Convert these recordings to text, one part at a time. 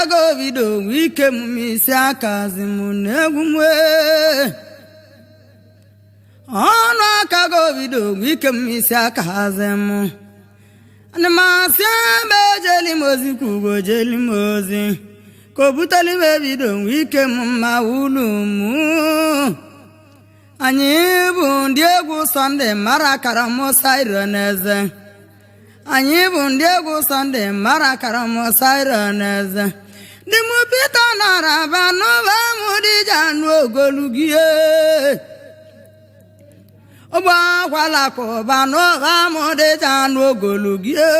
akago bido wike mumisi akazimu negumwe ono akago bido wike mumisi akazimu animasi bejeli mozi kugo jeli mozi kobutali bebido wike mumma ulumu anyị bụ ndị egwu Sunday mara karamo sireneze anyị bụ ndị egwu Sunday mara karamo sireneze dị mụ Peter naraba n'ụba mụ dịja n'ogolugie ụgbọ akwala kụba n'ụba mụ dịja n'ogolugie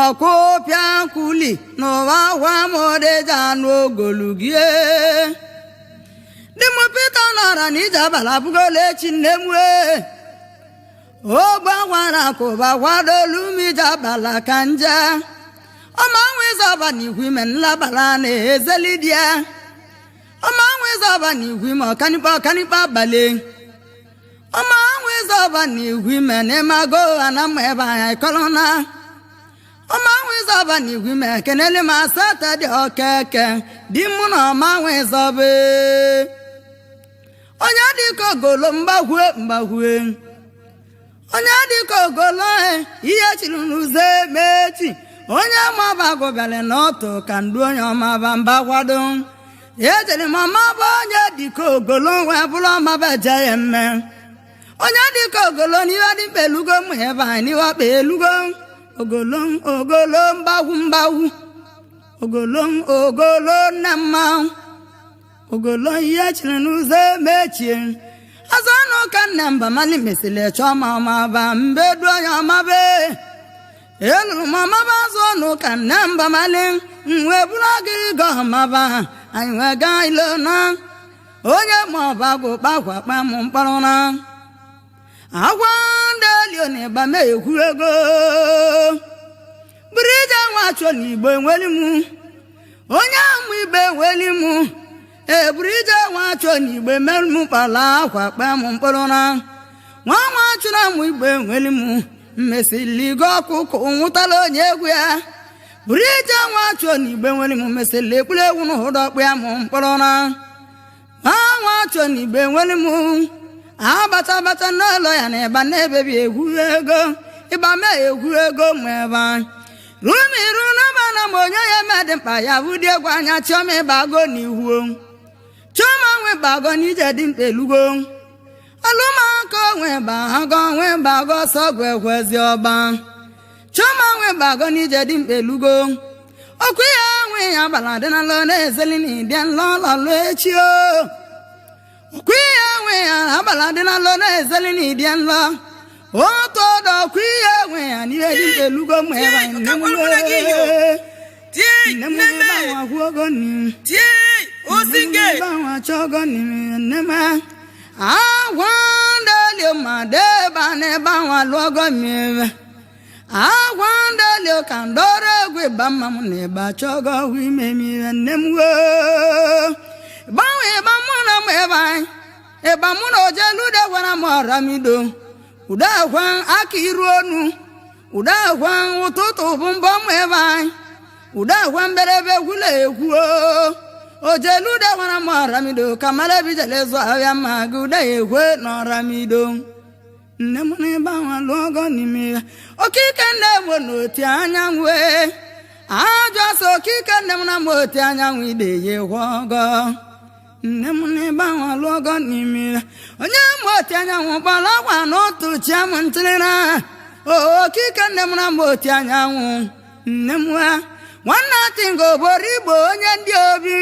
ọkụpịa nkuli n'ụba akwa mụ dịja n'ogolugie Dimu Peter nara n'ije abala bugole chinemwe Ogba wara koba wadolu mije abala kanja Ọma nwezoba n'igwe men labala na-ezelidia Ọma nwezoba n'igwe ma ọkanipa bale Ọma nwezoba n'igwe men emago anama ebe anya ikolona Ọma nwezoba n'igwe men kenele ma sata dị okeke Dimu na ọma nwezobe Onye dịka ogolo mgbahue Onye dịka ogolo ihe chiri n'ụzọ emechi Onye mabago bịara n'ọtụ ka ndụ onye ọmaba mbakwado Ejere m ọmaba onye dịka ogolo wee bụrụ ọmaba eje ya mme Onye dịka ogolo n'ihe dị mkpa elugo mụ ebe anyị n'ihe ọkpa elugo Ogolo mgbahwu Ogolo nne mmanwụ Ogolo ihe chiri n'ụzọ emechie Azọnụ ka nne mba mali mesịrị chọma ọmaba mbedu onye ọmabe Eluru m ọmaba azọnụ ka nne mba mali wee bụrụ agịrịga ọmaba anyị wee gaa ilo na onye maọba bụ kpakwa m mkpọrọ na agwa ndị elio na ịba mee ekwu ego buru ije nwachọ n'igbo enweli m onye amụ igbe enweli m Ebrije nwachọ n'igbe mere m kpala akwa kpee m mkpụrụ na nwa chụrụ m igbe nweli m mmesiligo ọkụkụ nwụtala onye egwu ya Brije nwachọ n'igbe nweli m mesili ekpuru egwu na ụdọ kpee m mkpụrụ na nwachọ n'igbe nweli m abata n'ụlọ ya na ịba na-ebebi egwu ego ịba mee egwu ego ma ebe rumiru n'aba na m onye ya medị mkpa ya bụ dị egwu anya chiọma ịbago n'ihu Choma nwe bago n'ije dị mkpelugo Alụmaka nwe bago sọgwe kwezi ọba Choma nwe bago n'ije dị mkpelugo Okwu ya nwe ya bala dị na lọ na-ezeli n'ịdị nlọ lọlọ echi o Okwu ya nwe ya abala dị na lọ na-ezeli n'ịdị nlọ Otu ọdọ okwu ya nwe ya n'ihe dị mkpelugo mwe ebe Osinge bawa chogo ni nema Agwandalio madeba ne bawa logo mi Agwandalio kandore gwe bama neba chogo wi memi nemwo Bawe bamuna meba e bamuna ojelude wana maramido Udahwa akiruonu Udahwa ututu bumba meba Udahwa mberebe gule egwo Ojelude wana maramido kamala bijalezo avya maguda egwe no ramido Nemune bawa logo nimi Okike nemo noti anyanwe Ajo so okike nemuna moti anyanwe de yewogo Nemune bawa logo nimi Onye moti anyanwe bala wano tuchi amuntrina Okike nemuna moti anyanwe Nemwa Wana tingo boribo onye ndị obi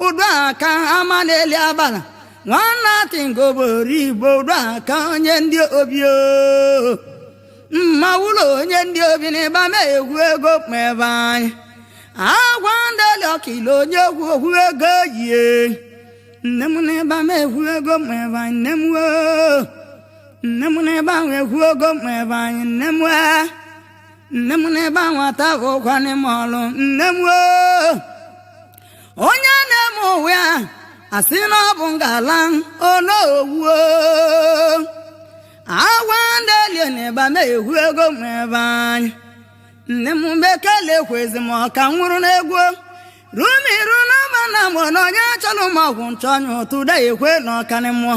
Udu aka amaneli abala Wana tingo boribo udu aka onye ndị obi o Mma ulo onye ndị obi n'ịba mee egwu ego mebe anyị Agwa ndeli ọkilo onye egwu ego yie Nne m n'ịba mee egwu ego mebe anyị nne m o Nne m n'ịba egwu ego mebe anyị nne m o Nne m n'ebe nwata ụkwa n'ime ọlụ nne m onye na-eme ụwa asị na ọ bụ ngala onowu Agwa ndị elio n'ebe mee egwu ego ma ebe anyị nne m bekele kwezi m ọka nwụrụ n'egwu rumiru na mana m na onye chọrọ m ọgwụ nchọnya ụtụda ekwe na ọkanị mmụọ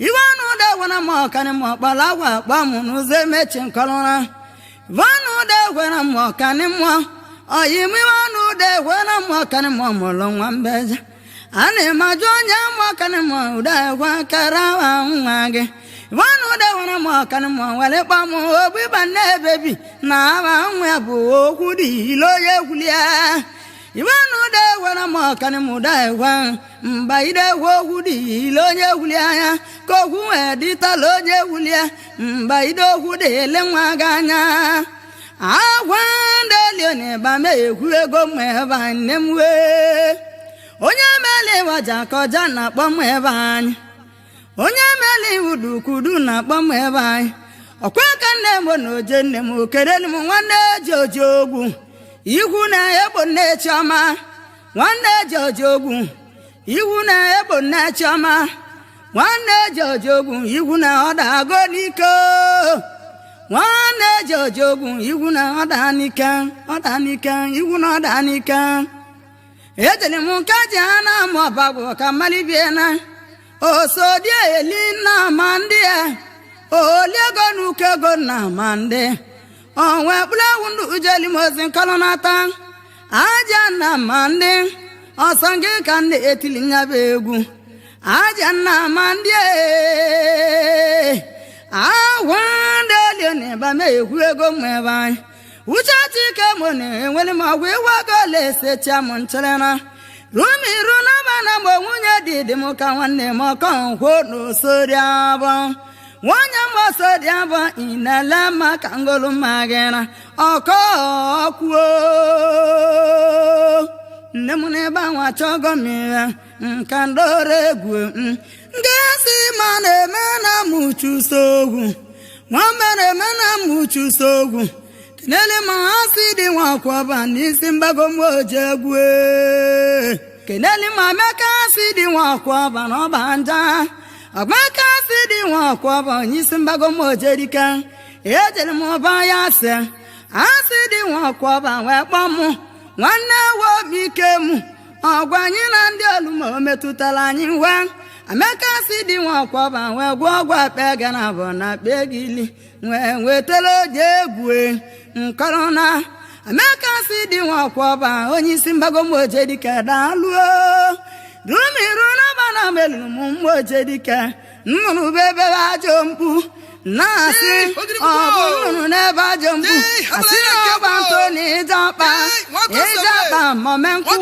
iwe anụ ụda gwara m ọkanị mmụọ kpara agwa akpa m n'ụzọ emechi nkọrọra iwe anụ ụda gwara m ọkanị mmụọ oyi m iwe anụ ụda gwara m ọkanị mmụọ mụrụ nwa mbeja a na-emajụ onye m ọkanị mmụọ ụda egwa kara nwa gị iwe anụ ụda gwara m ọkanị mmụọ were kpa m ogbu ịba nne ebebi na aba nwa ya bụ okwu dị ile onye egwulia iwe anụ ụda gwara m ọkanị m ụda egwa mba ide egwu okwu dị ile onye egwuli anya ka okwu wee dịtala onye egwulie mba ide okwu dị ele nwa gị anya agwa ndị elio na ịba me ekwu ego m ebe anyị nne m wee onye mele waja ka ọja na-akpọ m ebe anyị onye mele iwudukwudu na-akpọ m ebe anyị ọkwa ka nne m na oje nne m okerelu m nwanne ji oji ogwu ikwu na egbo nne chiọma nwanne ji oji ogwu iwu na egbo nne chiọma nwanne ji oji ogwu iwu na ọ dago n'ike nwanne ji oji ogwu iwu na ọ daa n'ike iwu na ọ daa n'ike ejeli m nka ji ha na amụ ọbagwụ ka mmalibie na osodi eli na ma ndị oliego n'uke ego na ma ndị onwe kpụlewu ndụ ujeli m ozi nkọrọ nata aja na ma ndị ọsọ gị ka ndị etili nyaba egwu aja na ma ndị agwa ndị elio na ịba me ekwu ego m ebe anyị uche chike m na-enwere m ọgwụ ịwago ole esecha m nchere rumiru na mana mgbe nwunye dị m ka nwanne m ọkọ nkwo n'osori abụ nwanyị m osodi abụ inele maka ngolu magịra ọkọ ọkwuo nne m n'ebe ahụ achọgo m ihe nka ndọrọ egwu ngesi ma na-eme na mụchuso ogwu nwa mere eme na mụchuso ogwu kenele ma ha si dị nwa akwọba n'isi mgbago m oji egwu kenele ma meka si dị nwa akwọba na ọba nja ọgbaka si dị nwa akwọba onye isi mgbago m oji erika ejere m ọba ya se asị dị nwa akwọba wee kpọ mụ nwanne wobike m ọgwa anyị na ndị olumo metụtara anyị nwa amaka si dị nwa akwọba wee gwọ ọgwụ akpa ga na abụ na akpa gili wee wetara oji egwu nkọrọ na amaka si dị nwa akwọba onye isi mgbago m oje dịka daalụo rumiru na bana meluru m mgbe oje dịka nnụnụ bụ ebe ajọ mkpu na-asị ọ bụ nnụnụ n'ebe ajọ mkpu asị na ọgba ntụ na ịjakpa mọme nkwuo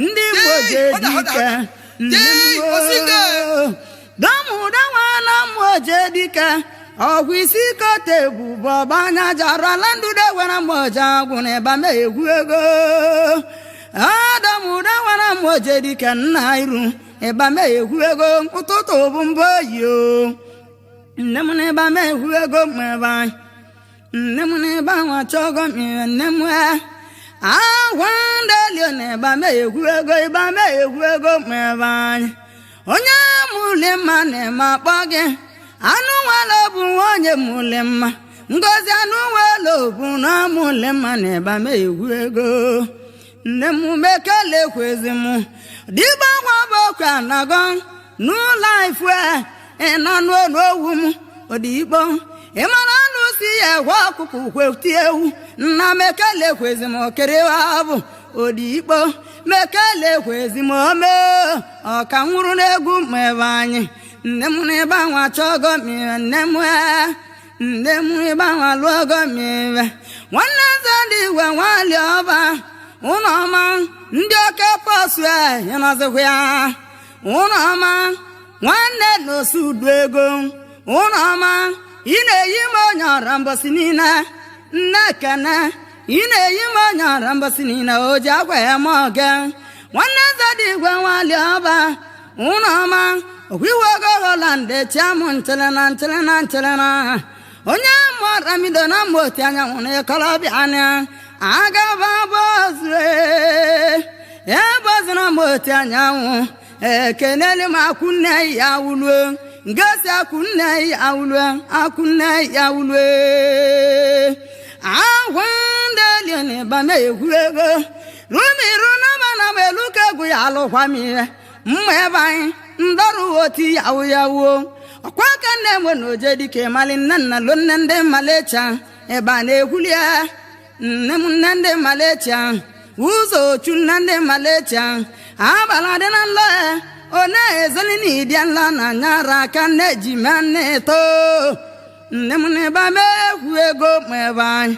ndị Igbo oje dịka dọmụdawa na m oje dịka ọgwụ isi kote bụ ọba anya jara ala ndụde were m oje agwụ na ịba me egwu ego adọmụda wara m oje dịka nna iru ịba me egwu ego ụtụtụ bụ mbụ oyi o nne m na ịba me egwu ego m ebe anyị nne m na ịba ahụ achọgo m ihe nne m agwa ndị elio na ịba me egwu ego ịba me egwu ego m ebe anyị onye mụli mma na-eme akpọ gị anụ nwere bụ onye mụli mma ngozi anụ nwere bụ na mụli mma na ịba me egwu ego nne m mekele kwezi m dịgba gwa bụ okwe anago n'ụlọ ifu ịnọ n'owu m odigbo ịmara anụ si ya gwa ọkụkụ kweti ewu nna mekele kwezi m okerewa bụ odigbo mekele kwezi m ome ọka nwụrụ n'egwu ma ebe anyị nne m n'ebe ahụ achọgo m ihe nne m ebe ahụ alụọgo m ihe nwanne nze dị igwe nwali ọba ụlọ ọma ndị oke pọsụ ịnọzikwa ya ụlọ ọma nwanne n'osu udu ego ụlọ ọma ị na-eyi m onye ọra mbọsị niile nne kene ị na-eyi m onye ọra mbọsị niile o ji agwa ya ma oge nwanne eze dị igwe nwali ọba ụlọ ọma okwiwe ogo Holland chiamụ nchere na onye mụọra mido na mma oti anyanwụ na ịkọlọbịa anya agaba bozue ebozina m oti anyanwụ ekeneli m akwụnne ya wuluo ngesi akwụnne ya wuluo awandeli ba me egwuego rumiru na bana beluka egwu ya alụkwamire mma bai ndọrụ oti yawo ọkwa ka nne nwe na oje dike mali nna lo nne ndị malecha ebe a na-egwulia nne m nne ndị malecha ụzọ ochu nne ndị malecha abala dị na nlọ one ezeli na ịdị nla na nyara aka nne ji ma nne to nne m n'ebe a egwu ego ma ebe anyị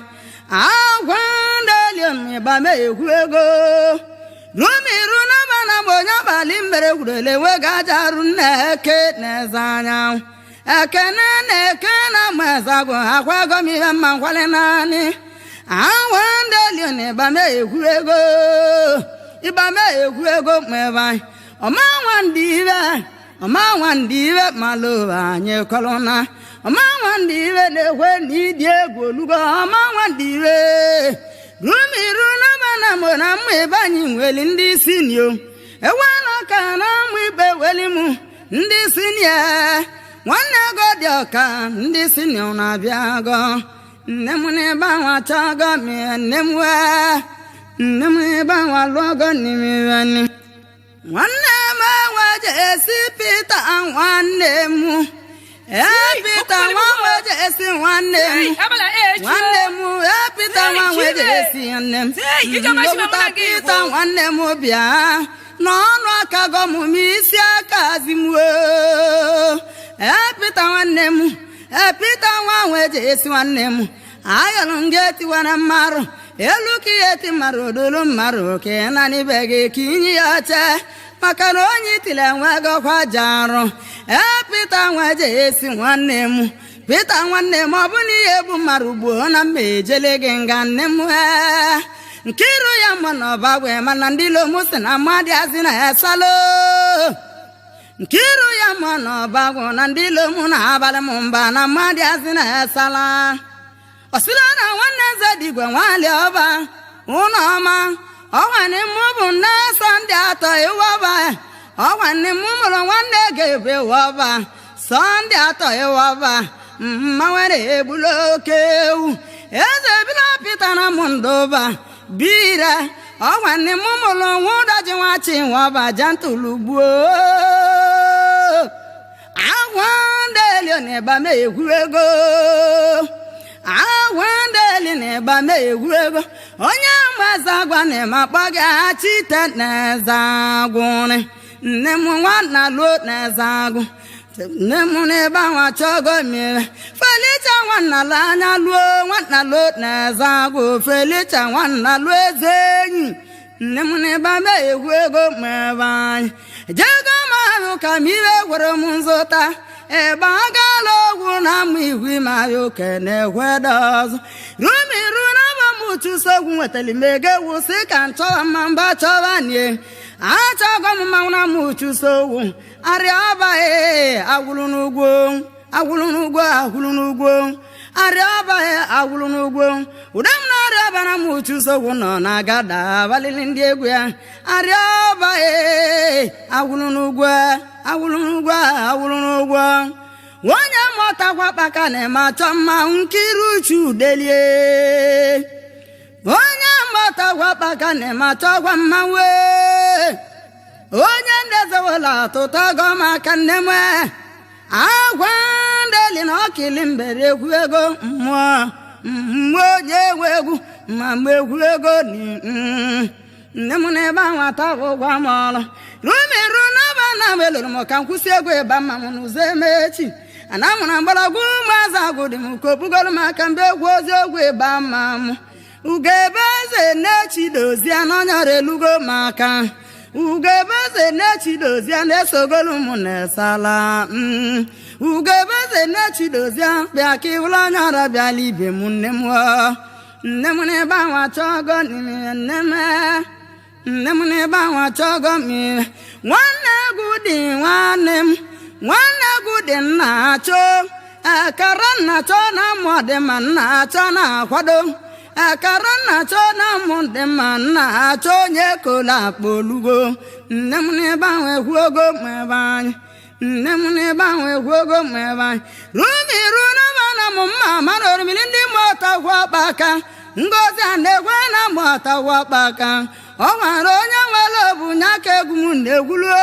agwa ndeli ebe a egwu ego rumiru na bana bonye abalị mbere gwurele wega ajarụ nneke n'eze anya ekene na-eke na mazagụ akwago m ihe mma nkwale naanị awa ndeli n'ebe a egwu ego ịba me egwu ego ma ebe anyị ọma nwa ndị iwe malụ anyị kọlụna ọma nwa ndị iwe na-ekwe n'ịdị egwu olugo ọma nwa ndị iwe rumiru na bana mo na mma ebe anyị nweli ndị sinio ewela ka na mma ikpe weli mụ ndị sinio nwanne ego dị ọka ndị sinio na-abịa go nne m n'ebe ahụ achọgo m nne m wee nne m n'ebe ahụ alụọgo n'ime nwanne m enweje esi Pita nwanne m Pita nwa esi nwanne m Pita nwa esi nne m Pita nwanne m bịa n'ọnụ aka gọm isi aka azimwo Pita nwanne m Pita nwa esi nwanne m ayọrọ nga etiwara mmarụ elu ka ihe eti mmarụ odolu mmarụ ka ị na n'ibe gị ka inye ya oche maka na onye itile enwego kwa jarụ Pita nwa esi nwanne m Pita nwanne m ọ bụ na ihe bụ mmarụ gbuo na mma ejele gị nga nne m nkiru ya mma na ọbagwe mana ndị lomu si na mmadụ azị na ya salo nkiru ya mma na ọbagwe na ndị lomu na abalị m mba na mmadụ azị na ya sala osila na nwanne eze digwe nwali ọba ụlọ ọma ọnwanne m bụ nne Sọnde atọ ịwọba ọnwanne m mụrụ nwanne ga-ebe ịwọba Sọnde atọ ịwọba mma nwere egbula oke ewu eze bila Pita na m ndụba bire ọnwanne m mụrụ nwụdaji nwachi ịwọba jantulugbuo agwa ndeli n'ebe m egwu ego awandeli n'ebe a egwu ego onye mazagwa na-emakpọ gị achite n'ezagwụrị nne m nwanna luo n'ezagwụ nne m n'ebe ahụ achọgo mmiri Felicia nwanna la anya luo nwanna luo n'ezagwụ Felicia nwanna luo eze enyi nne m n'ebe a egwu ego ma ebe anyị jego m ahụ ka m iwe gwere m nzụta ebe a gaala ogwu na ama igwe ma ya oke na-egwede ọzọ rumiru na bamụchusogwu nwetara mege wụsị ka nchọwa mma mba chọwa nie achọgọ m mmanwụ na mụchusogwu arịa ọbaghị agwụrụ n'ugwo arịa ọbaghị agwụrụ n'ugwo ude m na-arịa ọba na mụchusogwu nọ na agada abalịlị ndị egwu ya arịa ọbaghị agwụrụ n'ugwo onye mụtakwa kpaka na-eme achọ mma nkiri uchu delie onye mụtakwa kpaka na-eme achọkwa mma wee onye ndezewela atụta gọmaka nne m agwa ndeli na ọkili mbere egwu ego mmụọ onye egwu egwu ma mgbe egwu ego nne m n'ebe ahụ atagụgwa m ọrụ rumiru n'aba na melụrụ m ka m kwụsị egwu ịba mma m n'ụzọ emechi ana m na mgbọrọgwụ ụmụazị agwụ dị m ka obugoro m aka mgbe egwu ozi egwu ịba mma m ugebe eze na-echidozie n'ọnyọrọ elugo m aka ugebe eze na-echidozie na-esogolu m na-esala ugebe eze na-echidozie bịa ka ịwụrụ ọnyọrọ bịala ibe m nne m n'ebe ahụ achọgo n'ime nne m n'ebe ahụ achọgo mmiri nwanne egwu dị nwanne egwu dị nna achọ akara nna chọ na mmụ dị ma nna achọ na-akwado akara nna chọ na mmụ dị ma nna achọ onye kola akpa olugo nne m n'ebe ahụ egwu ogo ma ebe anyị nne m n'ebe ahụ egwu ogo ma ebe anyị rumiru na bana mama no milindi mota kwa baka ngozi anegwe na mota kwa baka o nwere onye nwere obu nyaka egwu na-egwulu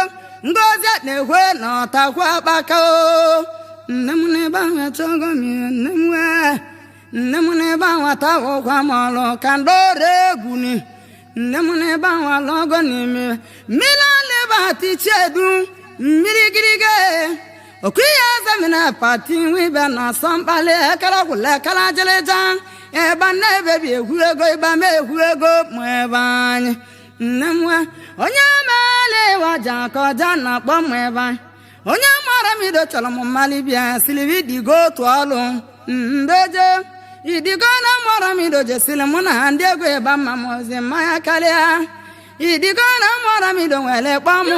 ngozi anegwe na ọta kwa baka o nne m n'ebe ahụ achọgo m nne m n'ebe ahụ atawo kwa mọlụ ka ndore egwu ni nne m n'ebe ahụ alọgo n'ime mmiri aleba tichedu mmiri girige okuya zamina pati wibe na sambale ekala kule ekala jeleja eba na ebebi egwu ego eba me egwu ego mwebanye nne m onye mele waja koja na kpọ mwebanye onye mara m ido chọrọ m mmali bịa silivi digo otu ọlụ mbeje idigo na mara m ido jesili mụ na ndị ego eba mma m ozi mmanya karịa idigo na mara m ido nwere kpọmụ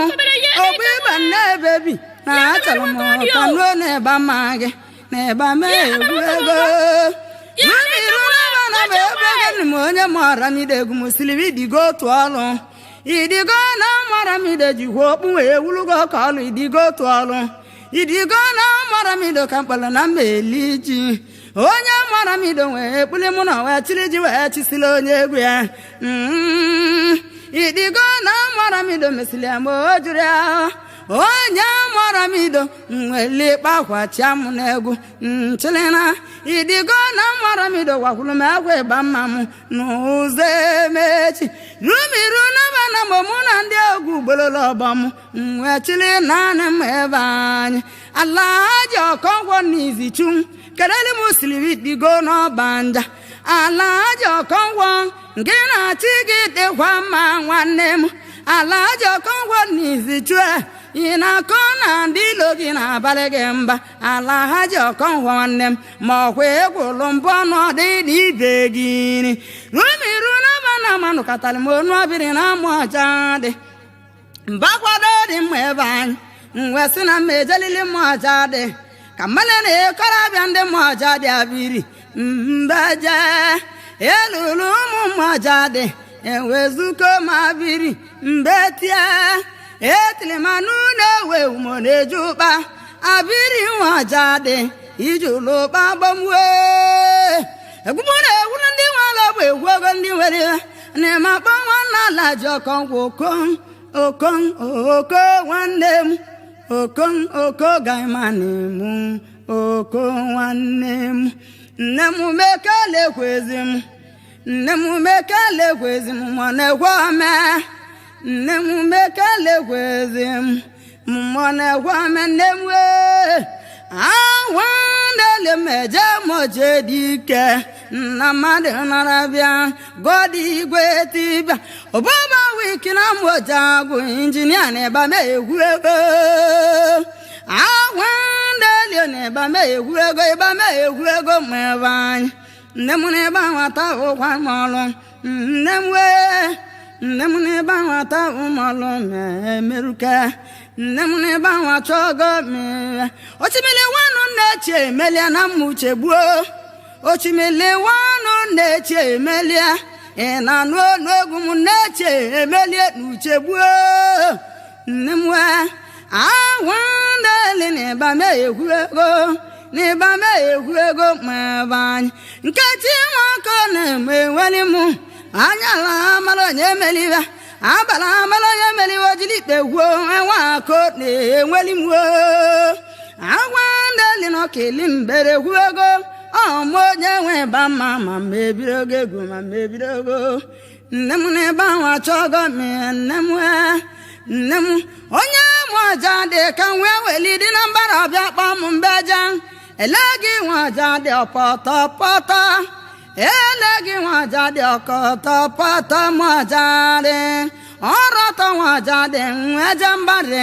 ogbu ibe nne ebebi na achọrọ m ka nuo na-eba mma gị na-eba mee egwu ego mmiri ụlọba na m ebe gị m onye mara m ido egwu m silivi digo otu ọlụ idigo na mara m ido jikwa okpu wee wulugo ka ọlụ idigo otu ọlụ idigo na mara m ido ka mkpalụ na mba eli ji onye mara m ido wee kpuli mụ na wee chiri ji wee chisila onye egwu ya idigo na mara m ido mesili ya ma o juru ya onye mara m ido nweli kpakwachi amụ na egwu nchilina idigo na mara m ido gwakwuru m egwu ịba mma m n'ụzọ emechi rumiru n'aba na mgbe mụ na ndị egwu gbololo ọgbọ m wee chili naanị m ebe anyị ala ji ọkọngwọ n'izichu kedeli m silivi digo n'ọbanja ala ji ọkọngwọ nke na-achị gị dịkwa mma nwanne m ala ji ọkọngwọ n'izichu ị na-akọ na ndị ilo gị na-abalị gị mba ala ha ji ọkọngwọ nwanne m ma ọkwa egwulu mbụ ọnọdụ ibe gị rumiru n'aba na manụ katara m onu ọbịrị na amụ ọcha dị mbakwado dị mma ebe anyị wee sị na mma ejelili mma ọcha dị ka mmale na-ekorobịa ndị mma ọcha dị abiri mbeje elulu ụmụ mma ọcha dị ewezuko ma biri mbetie etilimanụ na-ewe umo na-eju ụkpa abiri nwa ọcha dị iji ụlọ ụkpa gbamwe egwumu na-egwuru ndị nwere ọgba egwu ogo ndị nwere na-eme akpọ nwanne ala ji ọkọngwọ oko nwanne m oko gaimani mụ oko nwanne m nne m mekelekwezi m nne m mekelekwezi m mọ na-egwe ome nne m mekelekwezi m mọ na-egwe ome nne m awandele meje moje dike na mmadụ narabịa gọdị igwe tibịa ọbaba wiki na moja agụ injinia na ịba me egwu ego awandele na ịba me egwu ego ịba me egwu ego ma ebe anyị nne m na ịba nwata ụkwa mọlụ nne m na ịba nwata ụmọlụ ma emeruka nne m n'ebe ahụ achọgo mmiri ochimili nwanụ na-eche emelia na mmuche gbuo ochimili nwanụ na-eche emelia ị na-anụ ọnụ egwu m na-eche emelie n'uche gbuo nne m awandele n'ịba me egwu ego n'ịba me egwu ego ma ebe anyị nkechi nwakọ na-eme enweli m anya ala mara onye emeliba abala amala ya meli wajili tegwo enwa ko na-enweli m awandele no keli mbere gwuego ọmụ onye nwe ba mma ma mebiri oge egwu ma mebiri ogo nne m n'ebe ahụ achọgo m nne m onye mụ ọja dị ka nwee weli dị na mbara ọbịa kpọ m mbeja ele gị nwe ọja dị ọpọtọpọtọ ele gị nwe ọja dị ọkọtọpọtọ m ọja dị ọrọtọ nwe ọja dị nwe jambari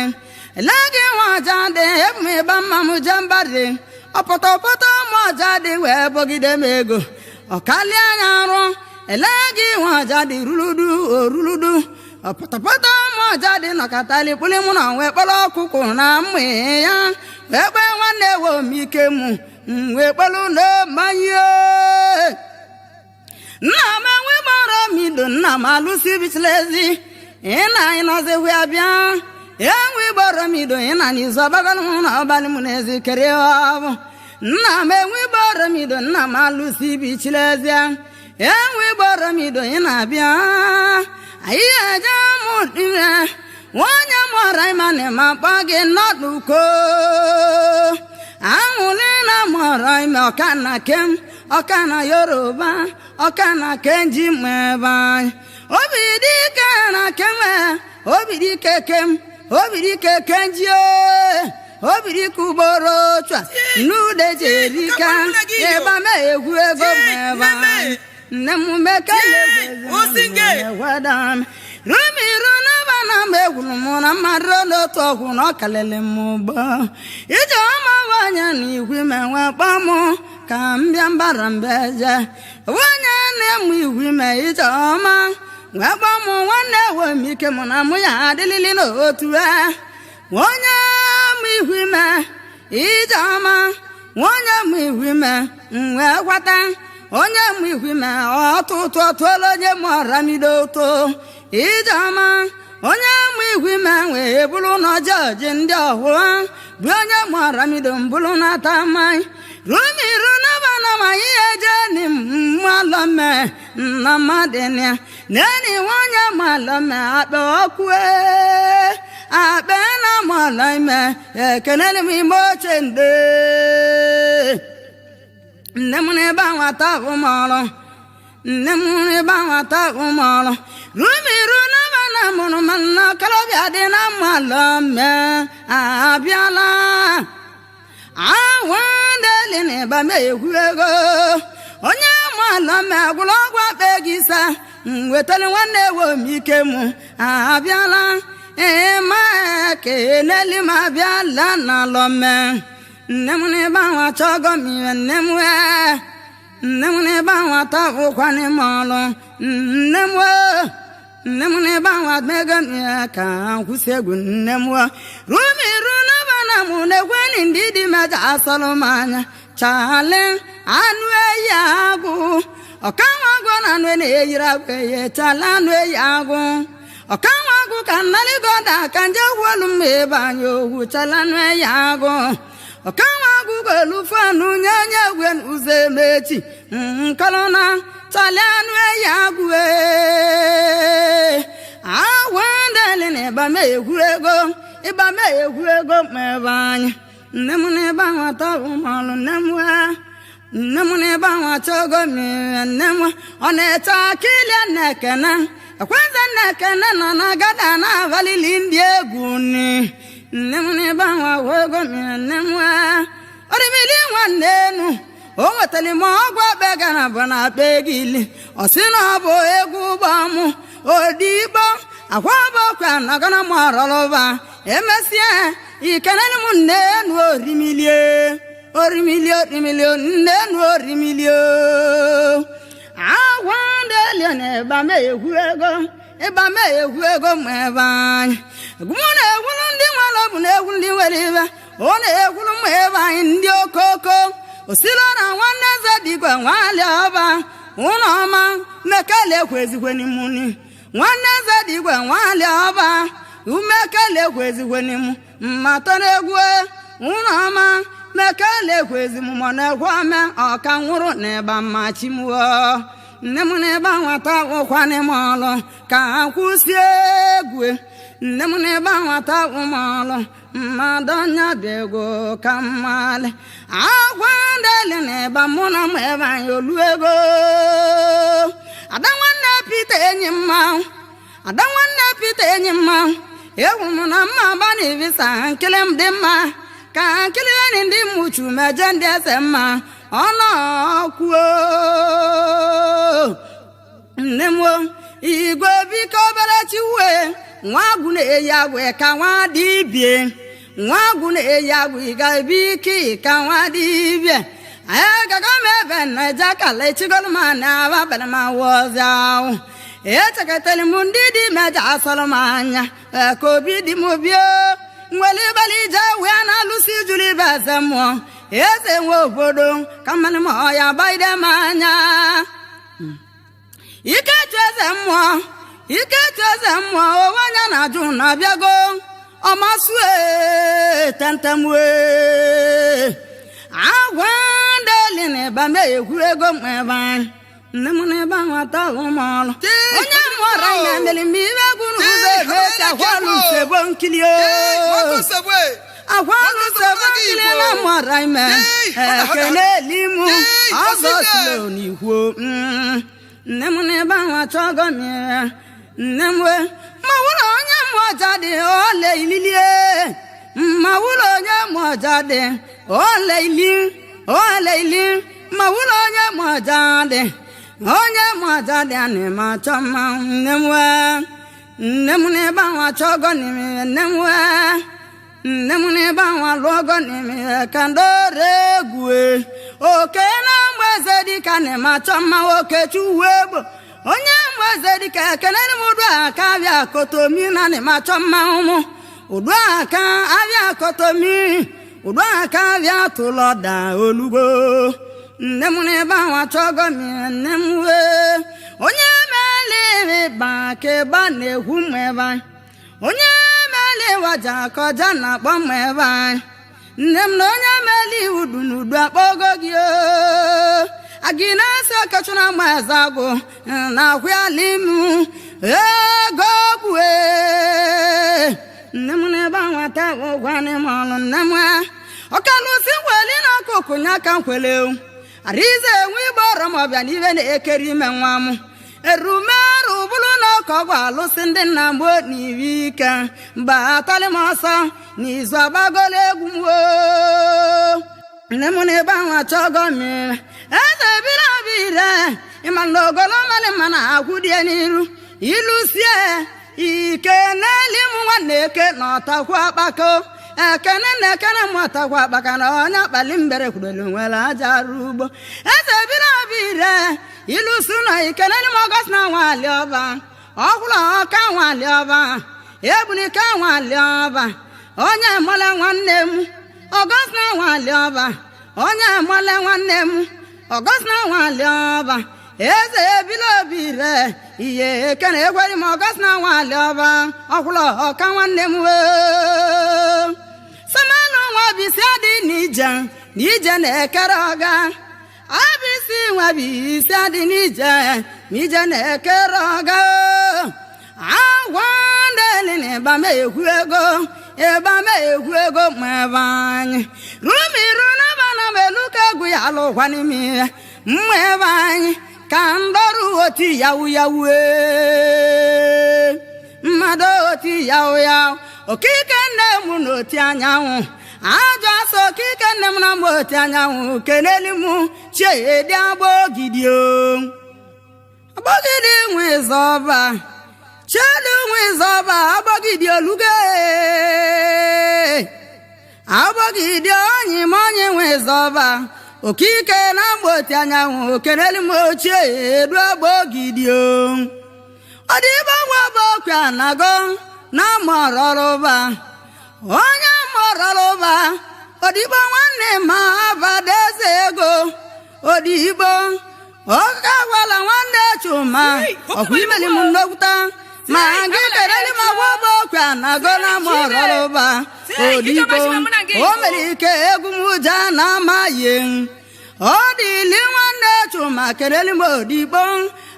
ele gị nwe ọja dị ebu ịba mma m jambari ọpọtọpọtọ m ọja dị wee bọgide m ego ọkali anya arụ ele gị nwe ọja dị ruludu ọpọtọpọtọ m ọja dị nọkatali kpuli mụ na wee kpọrọ ọkụkụ na mmụ ya wee kpee nwanne ewe omike m wee kpọrọ ụlọ mmanya nna m enwe gbara mido nna m alụsi bichilezi ịna anyị nọzikwu ya bịa enwe gbara mido ịna n'izu ọbagalụ m na ọbalị m n'ezi kere ọbụ nna menwe boramido nna malusi bichilezia enwe boramido ina bia ayi aja mudire wanya mora imane mapage noduko anwulina mora ime okana kem okana Yoruba okana kenji mweba obidike na keme obidike kem obidike kenji obiri kuboro chwa nude jerika eba me egwu ego meba nemu mekele osinge wadam rumi runa bana megulu mona marono togu no kalele muba ijo ma wanya ni igwi menwe pamu kambia mbarambeje wanya nemu igwi me ijo ma ngaba mu wane we mike mona mu ya adilili no otuwe wanya mwihwime ijama wanya mwihwime nwekwata onye mwihwime ọtụtụ ọtụọla onye mọramido to ijama onye mwihwime wee bụrụ n'ọjọji ndị ọhụrụ bụ onye mọramido mbụrụ n'ata mmanya rumiru n'abana ma ihe jeni mmalome na madenia neni wanya malome akpa ọkụe abena malaime kenele mi mochende nemune ba wata umalo nemune ba wata umalo rumiru na bana munu manna kalabi adena malame abiala awandele ne ba me huego onye malame agulogwa begisa wetele nwanne wo mikemu abiala ema keneli ma bia la na lome nemune ba wa chogo mi nemune ba wa ta ukwani malo nemune ba wa mega mi ka kusegu nemwa rumi runa bana mune kwani ndidi meja asolomanya chale anu yagu okawa gona nwe yira kwe chala anu yagu okawagu kanali goda kanje walumbe banyo uchalanwe yago okawagu golufanu nyanya gwen uzemechi kalona chalanwe yagu awandele ne ba me egwego mebanya nemune ba wata umalu nemune ba wachogo me nemwa oneta kile nekena kwanza nakana na gada na valili ndie guni nemune ba wa wogo nemwa orimili nwanenu o wetali mo gwa bega na bana begili osina bo egu ba mu odibo akwa bo kwa na gana mo aroloba emesie ikenele mu nenu orimilio nenu orimilio awandele ne ba me egwego mwebanya gumuna egwulu ndi nwalo bu na egwu ndi weribe ona egwulu mwebanya ndi okoko osilo na nwanne zedigwe nwale oba unoma mekele kwezigwe ni muni nwanne zedigwe nwale oba umekele kwezigwe ni mu matana egwe unoma mekele kwezimu mona kwame okanwuru ne ba machimuo nemune ba wata ukwane malo ka kusiegwe nemune ba wata umalo madonya bego kamale agwandele ne ba mona mweba yoluego adanwanne pite enyima ewu muna mma bani visa nkelem dimma ka nkele ndi muchu mejende sema ona kuo nemo igwe biko belechiwe nwagu na eyagwe ka nwa dibie nwagu na eyagwe ga biki ka nwa dibie agaga mebe na jakale chigolma na babelma wozao eteketele mundidi meja solomanya ko bidi mobio nwele balija we na lusi juli bazamo eze nwe obodo kamani mo ya baide manya ike cheze mmụọ wanya na jụ na bịago ọmasue tentemwe agwa ba me ego meba nemune ba wata umol onye mora ina meli mi be gunu be ta kwalu sebo nkilio akwalu sebo nkilio na mora ime kene limu azoslo ni huo nemune ba wata go mi nemwe mawulo onye mojade ole ililie mawulo onye mojade ole ili mawulo onye mojade ani ma chama nemwe ba wa chogo ni nemwe ba wa logo ni kandore gwe oke na mweze dika ne ma chama oke chuwebo onye mweze dika kenene mudu aka bia kotomi na ne ma chama umu udu aka abia kotomi udu aka bia tuloda olugo nemune ba wa chogo mi nemwe onye mele ba ke ba ne hu meba onye mele waja koja na kpo meba nemno onye mele udunudu akpogo gi agina se kachuna mazago na hwialimu egogwe nemune ba wa ta ogwane molo nemwe okalusi weli na kokunya kan kweleu arize nwi boro mo bia ni be na ekeri menwamu erumeru bulu na ko gwa lusi na mbo ni wika ba tale masa ni zo bagole gumwo nemune ba wa chogo mi eze bira bira imando golo male mana agudie niru ilusie ikeneli mu nwanne ke na takwa bako ekene mwata kwa bakana onya balimbere kudelu wela jarubo eze bira bira ilusu na ikeneli mogos na wali oba okulo ka wali oba ebuni ka wali oba onye mola nwanne mu ogos na wali oba onye mola nwanne mu ogos na wali oba eze bira bira iye kene egweri mogos na wali oba okulo ka nwanne mu samano wabisi adi nije na ekeroga abisi wabisi adi nije na ekeroga awandele ne ba me ehu ego mwebanye rumiru na bana meluka gu ya lo kwani mi mwebanye kandoru oti yawu mmado oti yawu okike nne mu n'oti anyanwụ aja so okike nne m na moti anyanwụ keneli mu chiedi agbogidi nwe zoba chelu nwe zoba agbogidi oluge agbogidi onyi monye nwe zoba okike na moti anyanwụ keneli mu chiedi agbogidi odibo gwa bokwa nago na mororoba onye mororoba odibo nwanne ma abadeze ego odibo oka gwala nwanne chuma okwimeli munnoguta ma ngikereli magwobo kwa na go na mororoba odibo omerike egumuja na maye odili nwanne chuma kereli modibo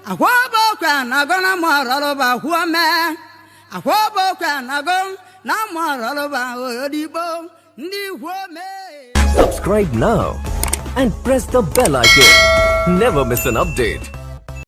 akwobo kwa na go na mororoba huome Subscribe now and press the bell icon. Never miss an update.